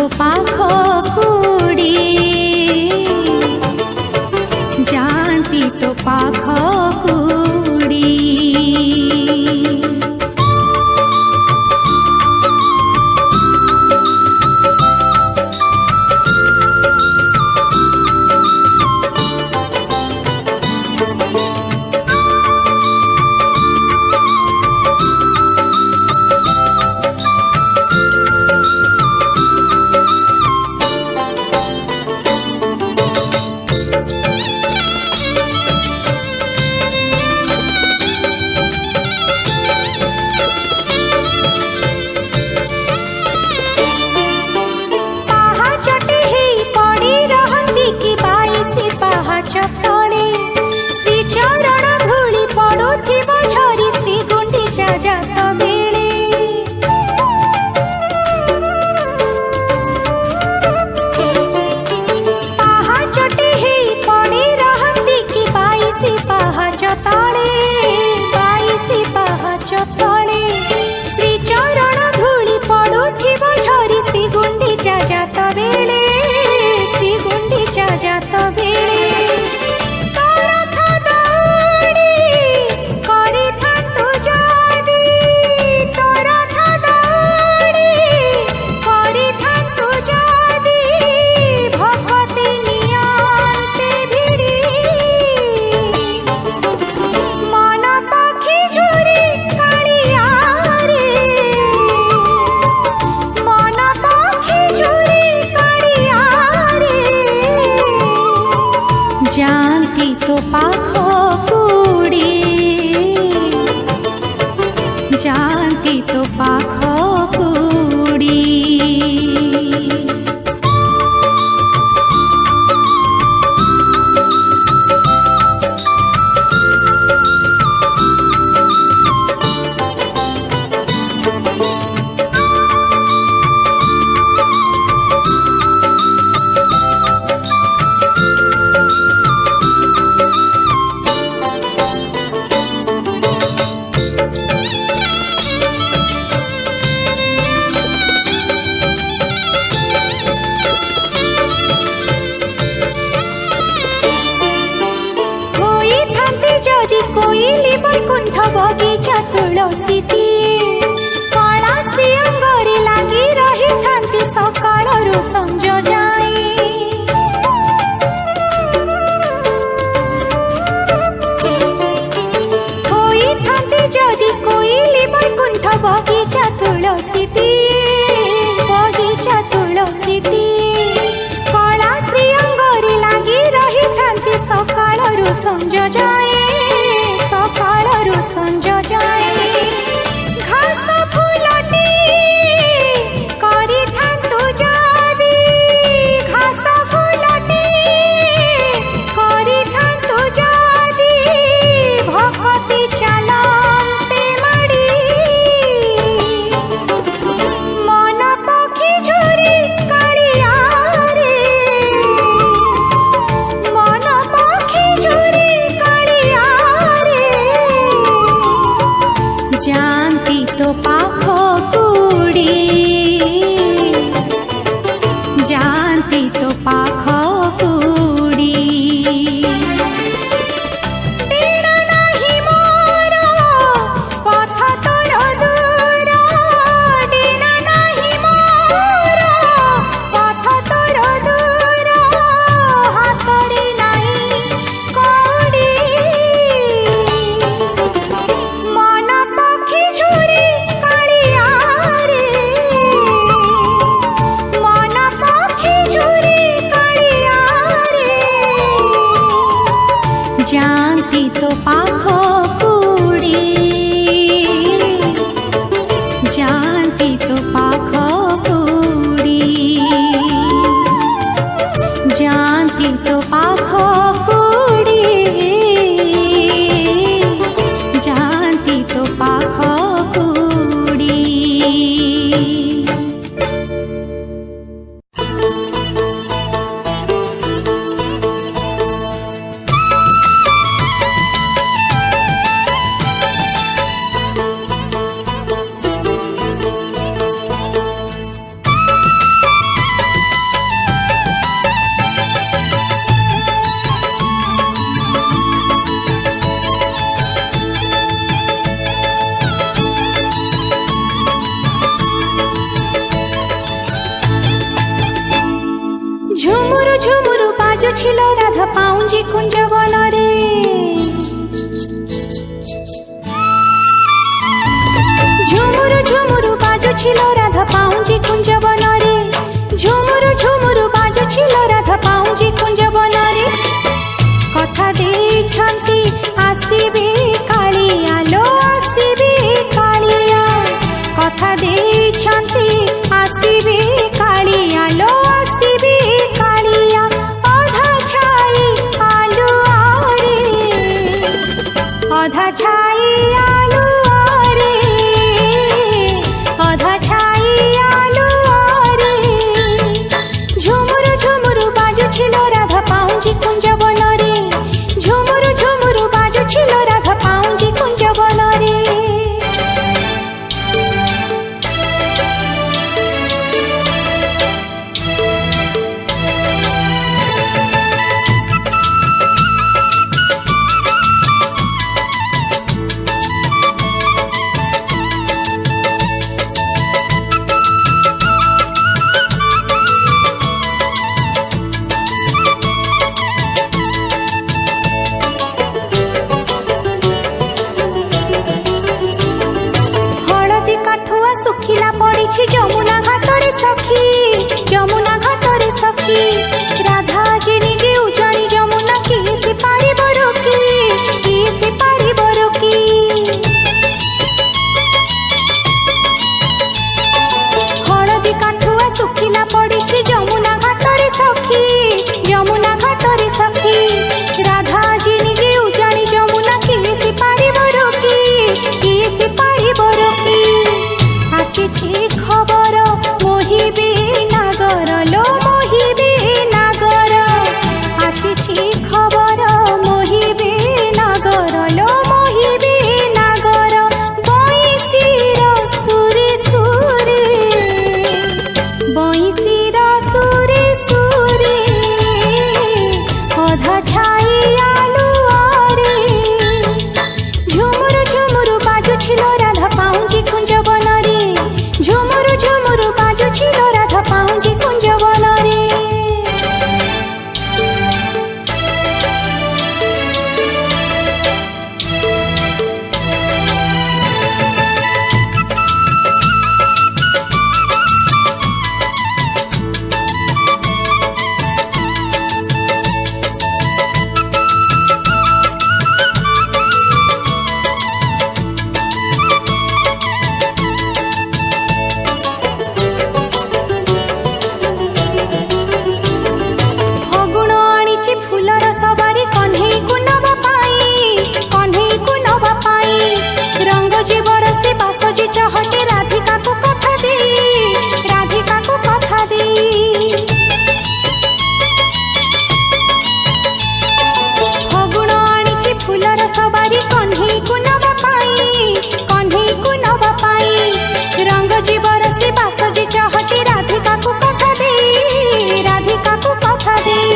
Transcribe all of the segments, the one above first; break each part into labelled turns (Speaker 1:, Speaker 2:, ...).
Speaker 1: तो पाखकुड़ी जाती तो पाखकुड़ी जाती तो पाखकुड़ी जाती तो पाखकुड़ी कोइली बैकुंठ बगीचा तुलसी कला श्री अंगरे लगी रही थांती सकाळरू संज जाए होई थांती जदि कोइली बैकुंठ बगीचा तुलसी कला श्री अंगरे लगी रही थांती सकाळरू संज जाए सकाळरू संज जाए घास फुलटी करी थांतु जदि घास फुलटी करी थांतु जदि भक्ति चलते माड़ी मन पक्षी झुरी कालिया रे मन पक्षी झुरी कालिया বাজুছিল রাধা পাউঞ্জি কুঞ্জ বনরে। ঝুমুরু ঝুমুরু বাজুছিল রাধা পাউঞ্জি কুঞ্জ বনরে। ঝুমুরু ঝুমুরু বাজুছিল রাধা পাউঞ্জি কুঞ্জ বনরে। কথা ଦେଇଛନ୍ତି ଆସିବେ କାଳିଆ ଲୋ ଆସିବେ କାଳିଆ। କଥା ଦେଇଛନ୍ତି ଆସିବେ କାଳିଆ ଲୋ ଆସିବେ କାଳିଆ। ଅଧା ଛାଇ ଆଲୁଅରେ ଅଧା ଛାଇ ଆଲୁଅରେ ଅଧା ଛାଇ ଆଲୁଅରେ। ঝুমুরু ঝুমুরু বাজুছিল রাধা পাউঞ্জি কুঞ্জ বনরে। ঝুমুরু ঝুমুরু বাজুছিল রাধা পাউঞ্জি কুঞ্জ বনরে। শুখিলা পড়িছি যমুনা ঘাটরে সখী। যমুনা ঘাটরে সখী রাধা যে নিজে উজানি যমুনা কিয়ে সে পারিব রোকি। কিয়ে সে পারিব রোকি। হলদি কাঠুয়া শুখিলা পড়িছি যমুনা ঘাটরে সখী। যমুনা ঘাটরে সখী রাধা যে নিজে উজানি যমুনা কিয়ে সে পারিব রোকি। কিয়ে সে পারিব রোকি। আসিছি খবর মোহিবে নাগর লো মোহিবে নাগর। আসিছি খবর মোহিবে নাগর লো মোহিবে নাগর। বইশির সুরে সুরে বইশির সুরে সুরে অধা ছাই আলুঅরে। ঝুমুরু ঝুমুরু বাজুছিল রাধা পাউঞ্জি কুঞ্জ বনরে। ঝুমুরু ঝুমুরু বাজুছিল রাধা পাউঞ্জি কুঞ্জ বনরে। ফুলর সবারি কণ্ঢেইকু নবা পাই। কণ্ঢেইকু নবা পাই রঙ্গ জীবর সে বাসজি চহটে রাধিকাকু কথা দেই। রাধিকাকু কথা দেই। ফগুণ আনিছি ফুলর সবারি কণ্ঢেইকু নবা পাই। কণ্ঢেইকু নবা পাই রঙ্গ জীবর সে বাসজি চহটে রাধিকাকু কথা দেই। রাধিকাকু কথা দেই।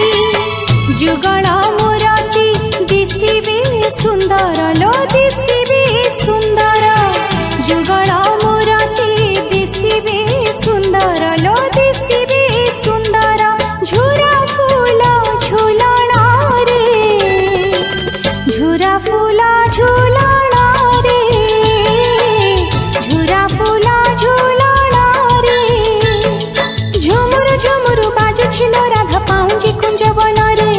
Speaker 1: যুগল মুরতি দিশিবে সুন্দর লো দিশিবে সুন্দর। যুগল মুরতি দিশিবে সুন্দর লো দিশিবে সুন্দর। ঝুরা ফুল ঝুলণরে ঝুরা ফুল ঝুলণরে ঝুরা ফুল ঝুলণরে। ঝুমুরু ঝুমুরু বাজুছিল রাধা পাউঞ্জি কুঞ্জ বনরে।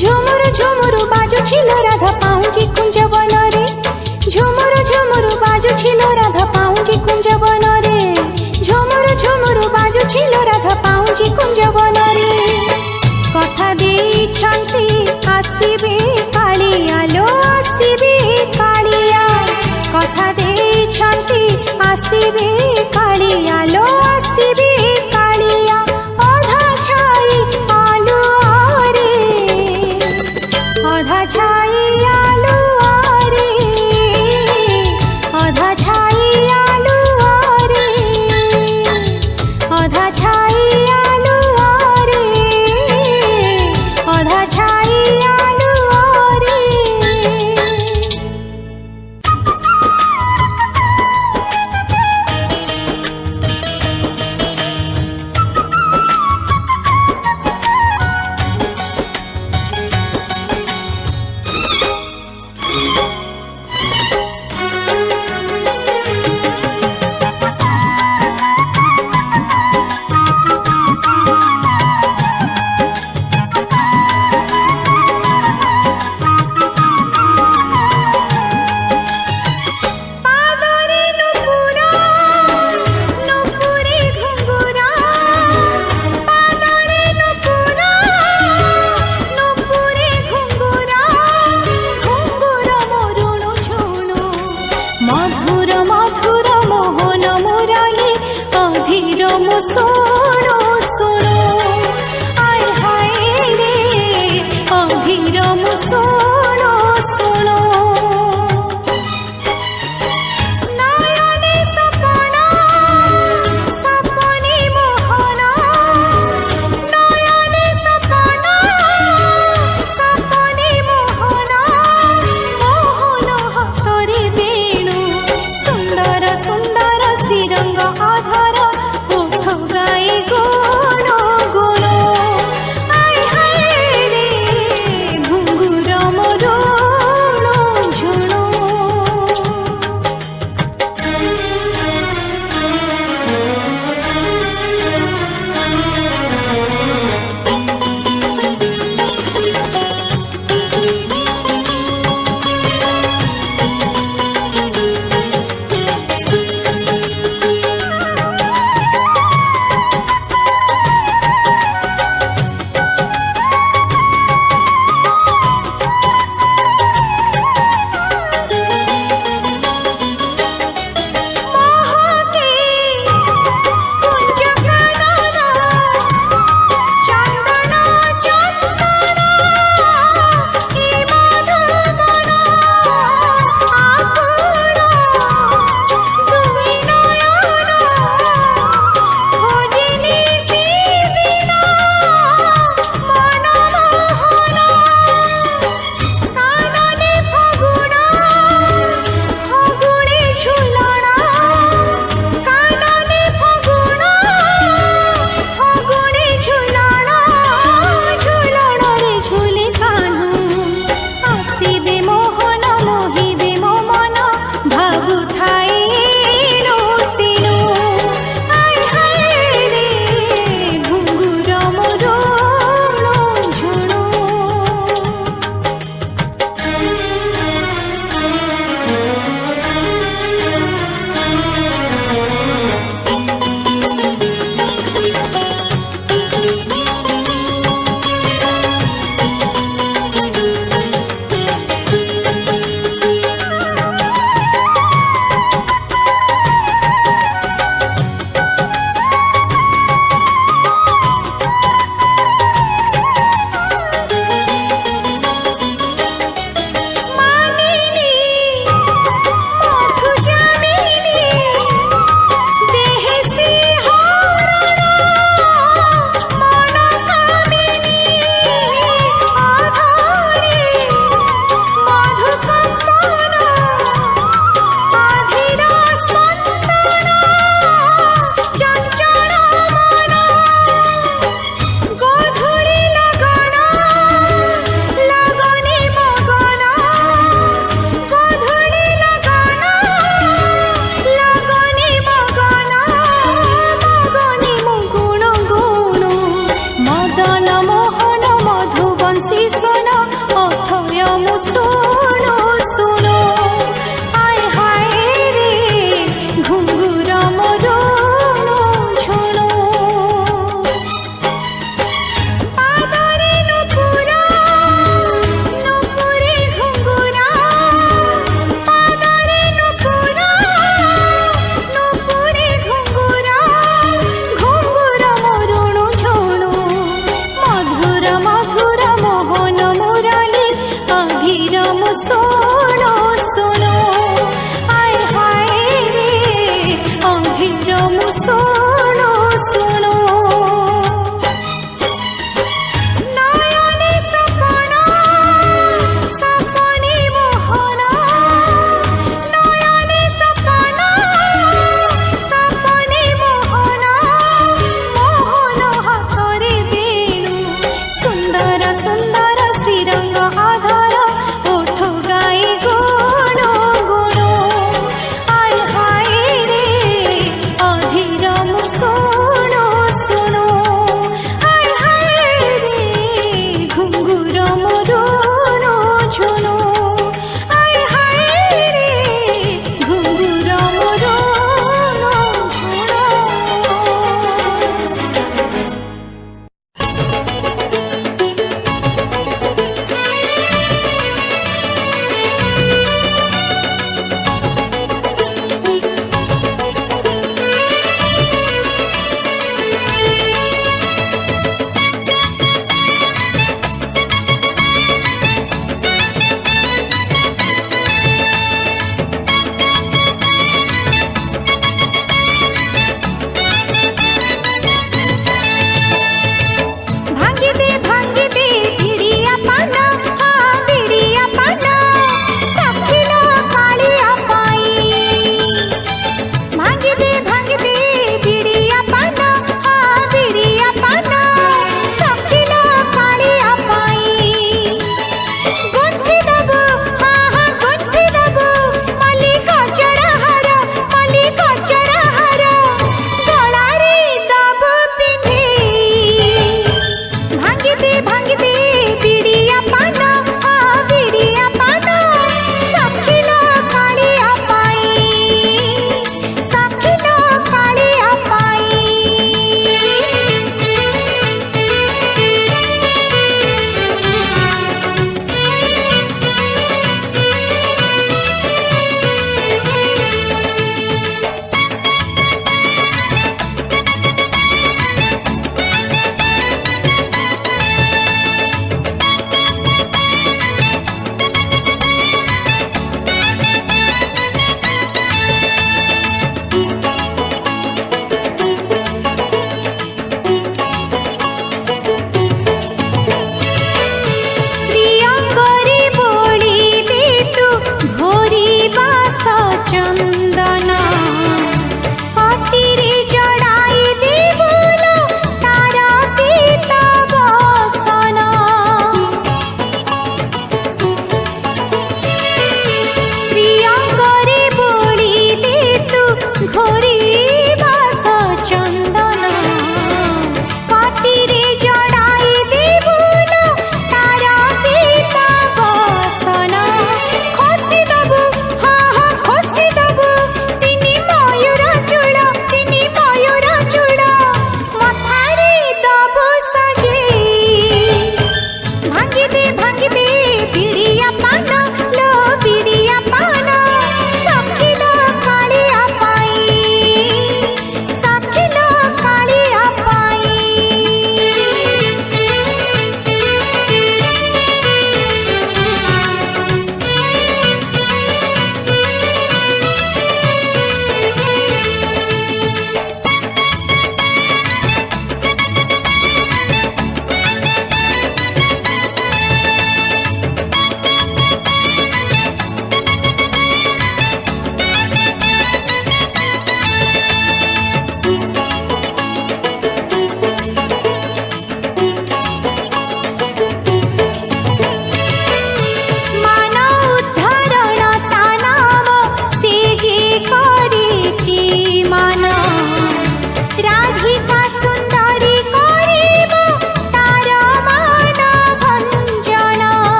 Speaker 1: ঝুমুরু ঝুমুরু বাজুছিল রাধা পাউঞ্জি কুঞ্জ বনরে। ঝুমুরু ঝুমুরু বাজুছিল রাধা পাউঞ্জি কুঞ্জ বনরে। ঝুমুরু ঝুমুরু বাজুছিল রাধা পাউঞ্জি কুঞ্জ বনরে। কথা ଦେଇଛନ୍ତି ଆସିବେ କାଳିଆ ଲୋ ଆସିବେ କାଳିଆ। କଥା ଦେଇଛନ୍ତି ଆସିବେ କାଳିଆ ଲୋ ଆସିବେ କାଳିଆ। ଅଧା ଛାଇ ଆଲୁଅରେ অধা ছাই আলুঅরে অধা ছাই আলুঅরে অধা ছাই আলুঅরে অধা ছাই আলুঅরে।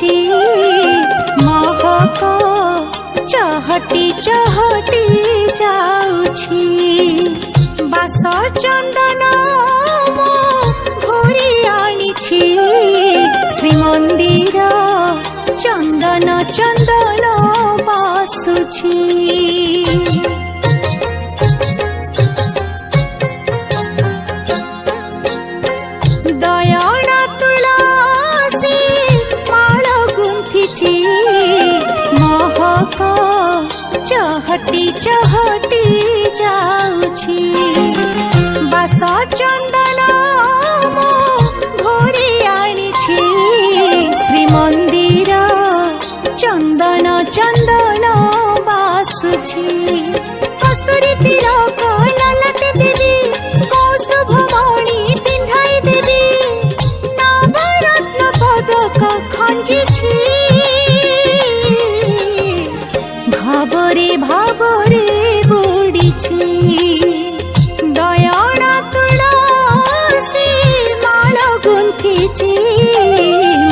Speaker 1: गुंथिची महक चहटी चहटी जाउछि बास चंदन मो घोरी आनिछि श्रीमंदिर चंदन चंदन बासुछि दयना तुलसी माळ गुंथिछि महक चहटी चहटी जाउछि बास चंदन मो घोरी आनिछि श्रीमंदिर चंदन चंदन बासुछि कस्तूरी तिलक ललाट देवी कौस्तुभ मणि पिंधाई देवी नवरत्न पदक खंजिछि भावरे भावरे बुडिछि दयना तुलसी माळ गुंथिछि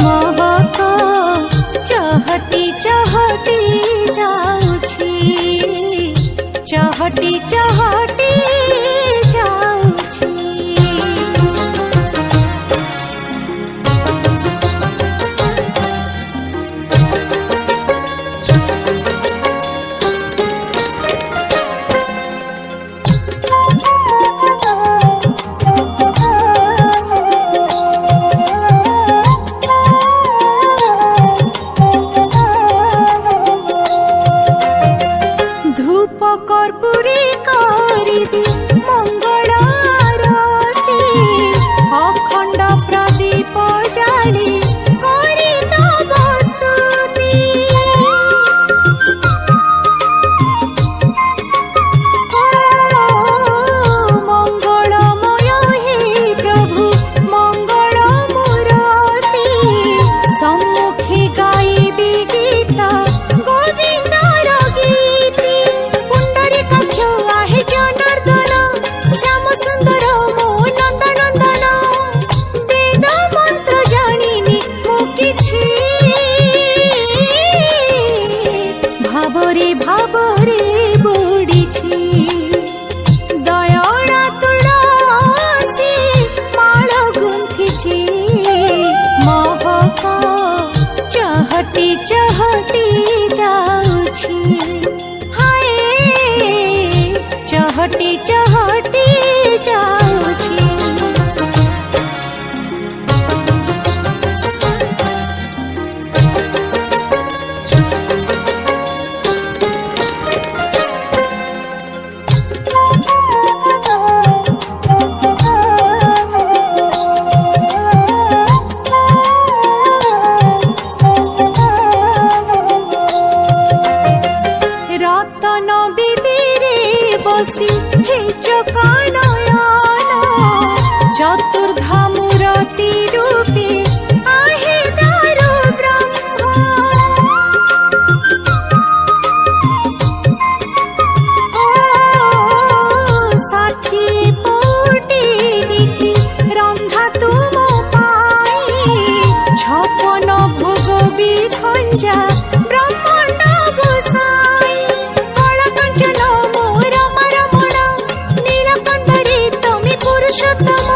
Speaker 1: महक चहटी चहटी जाउछि चहटी चहटी जाउछि धूप कर्पूरी करिबी मंगल आरती अखंड प्रदीप जाली करि तव स्तुति मंगलमय हे प्रभु मंगल मूर्ति सम्मुखे गाइबी गीत गोविंदर गीति पुंडरीकाक्ष आहे जनार्दन श्याम सुंदर मो नंदनंदन वेद मंत्र जानिनी मु किछि भावरे भावरे बुडिछि दयना तुलसी माळ गुंथिछि महक चहटी चहटी जाउछि हाय चहटी चहटी जाउछि रतन बिदिरे बसी हे चकानयन चतुर्धा मूर्ति रूपे आहे दारु ब्रह्म षाठिए कोटि रीति रंधा तुम पाई छपन भोग विखंजा ब्रह्मांड गोसाई कला कंचन मोर रमण नीलकंदरी तमी पुरुषोत्तम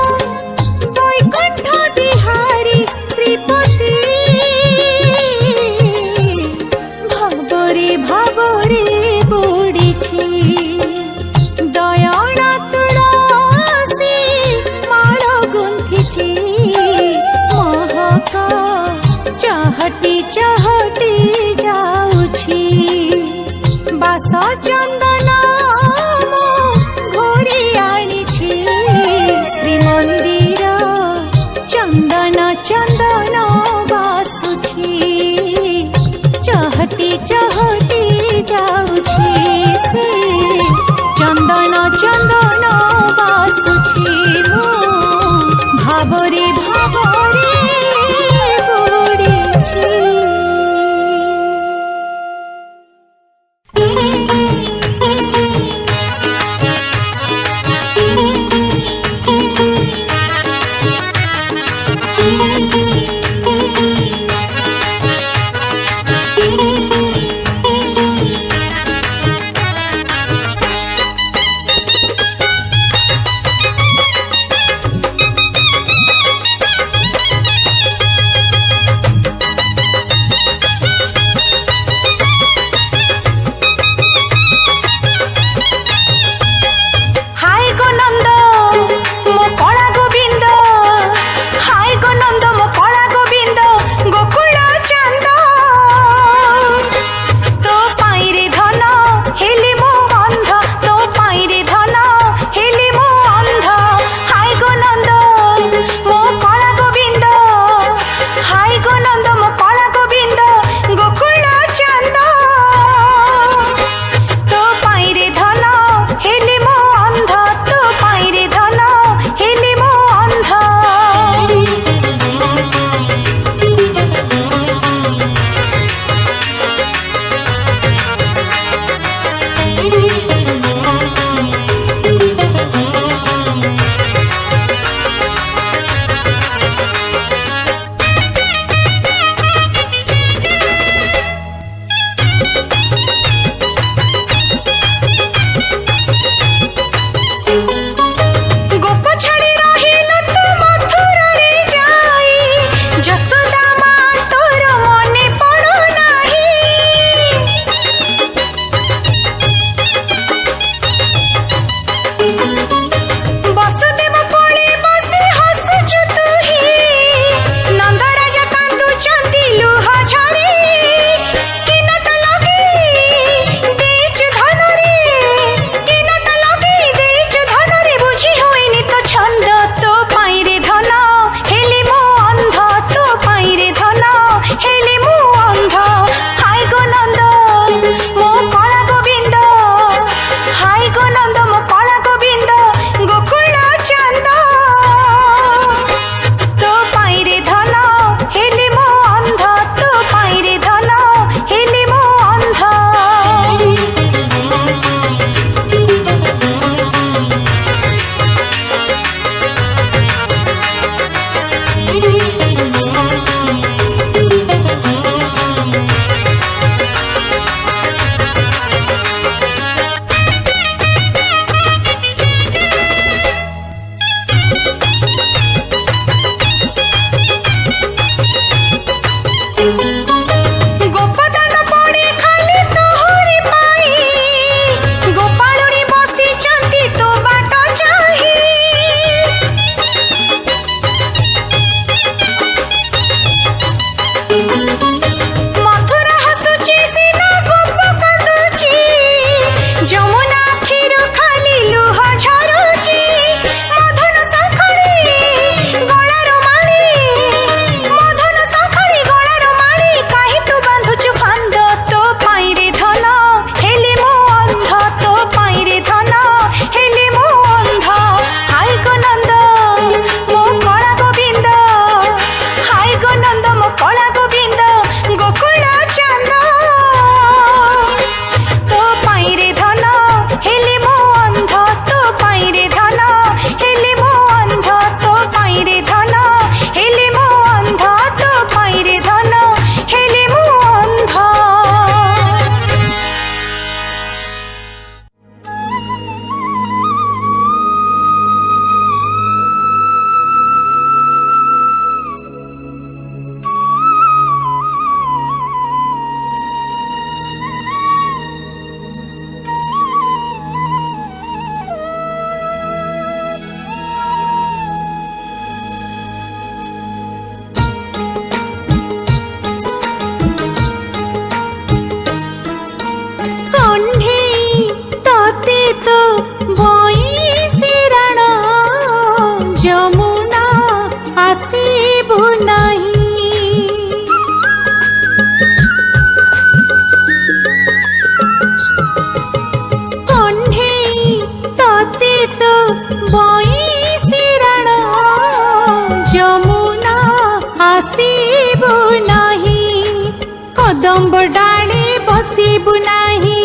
Speaker 1: कदम्ब डाले बसिबु नाही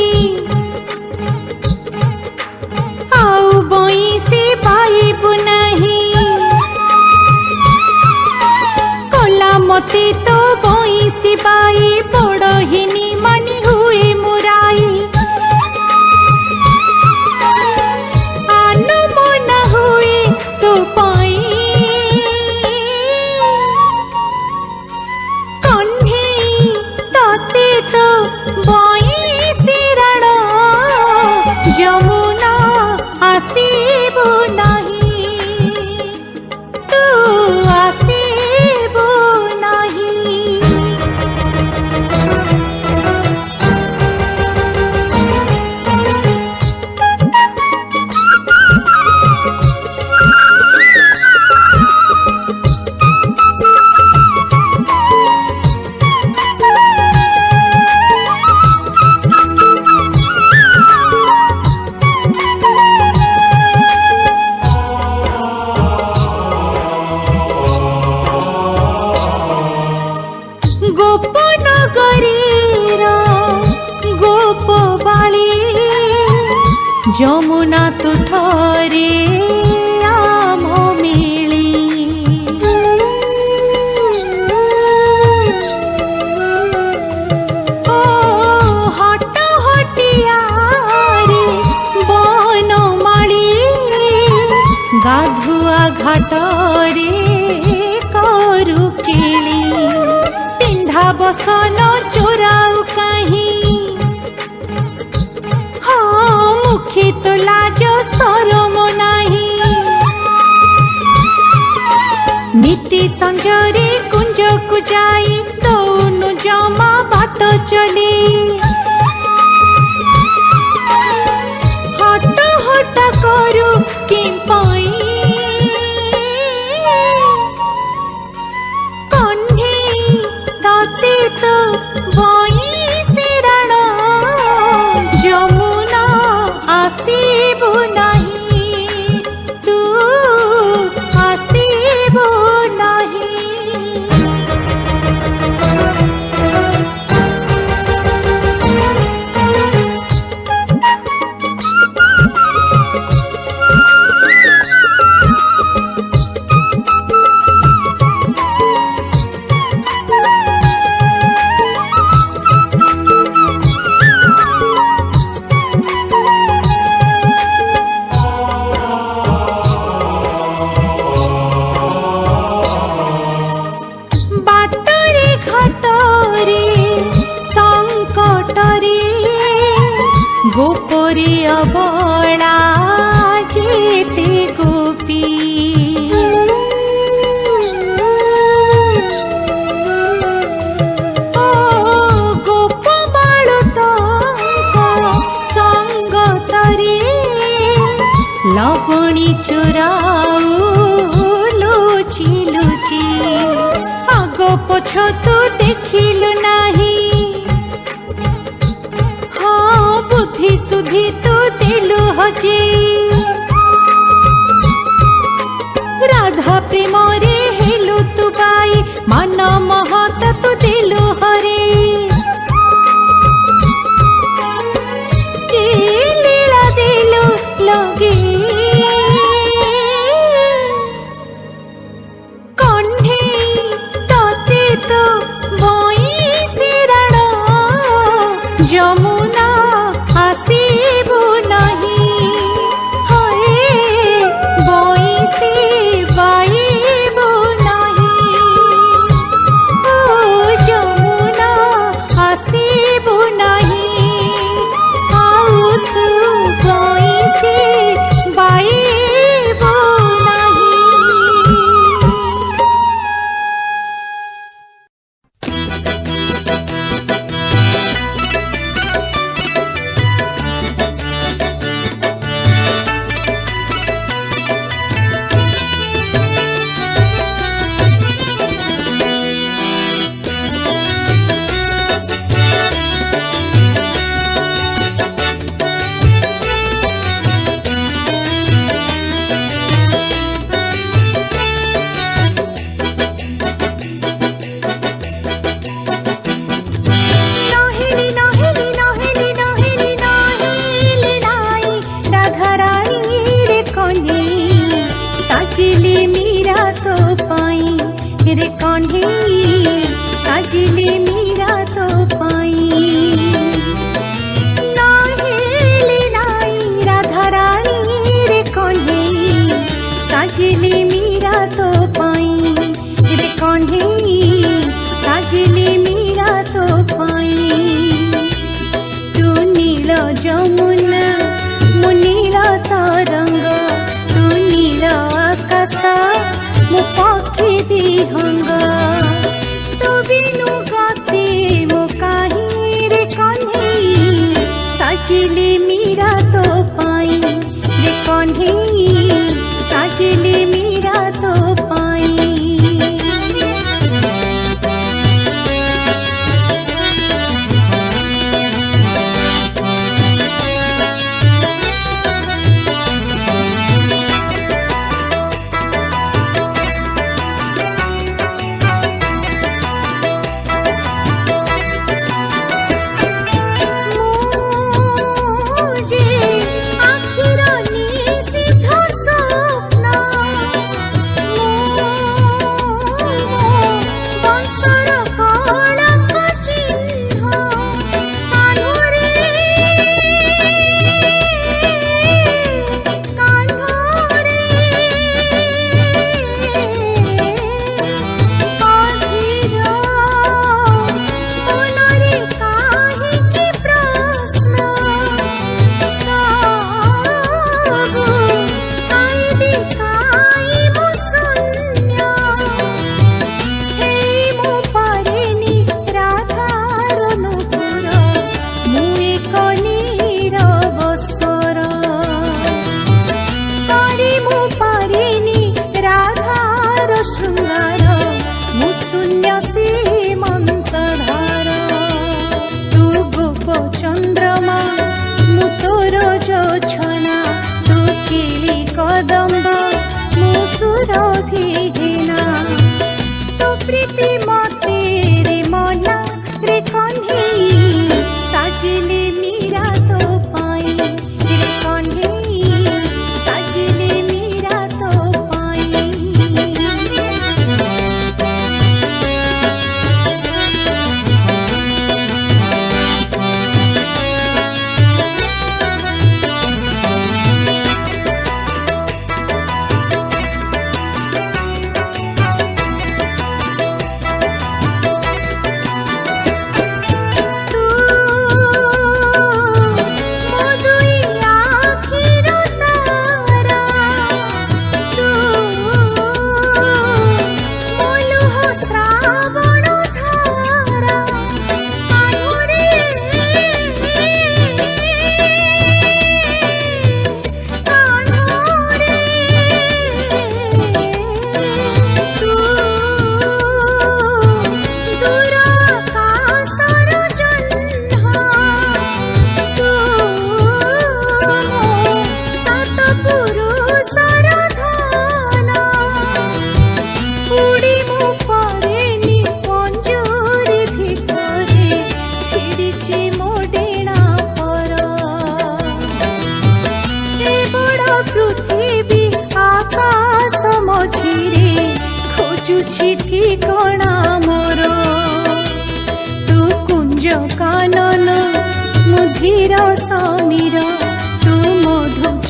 Speaker 1: आउ बइसी पाइबु नाही कला मते तो बइसी बाई बड़हिनी मानी हुए मुराई आनु मना हुए तो पाई कन्हे तते तो बइसी रण जमुना आसीबु नाही तू आसीबु नाही गोपनगरीर गोपबाळी जमुना तुठरे आम मिली ओ हट हटियारे बनमाळी गाधुआ घाटरे करू केली बसन चोराऊ कहीं हाँ मुखी तो लाज सरम नहीं नीति संजरे कुंज को जाई दौनु जमा बाट चली हट हट करू कि पाई तो बइसी रण जमुना आसीबु नाही तू आसीबु नाही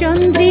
Speaker 1: ଚନ୍ଦ୍ରୀ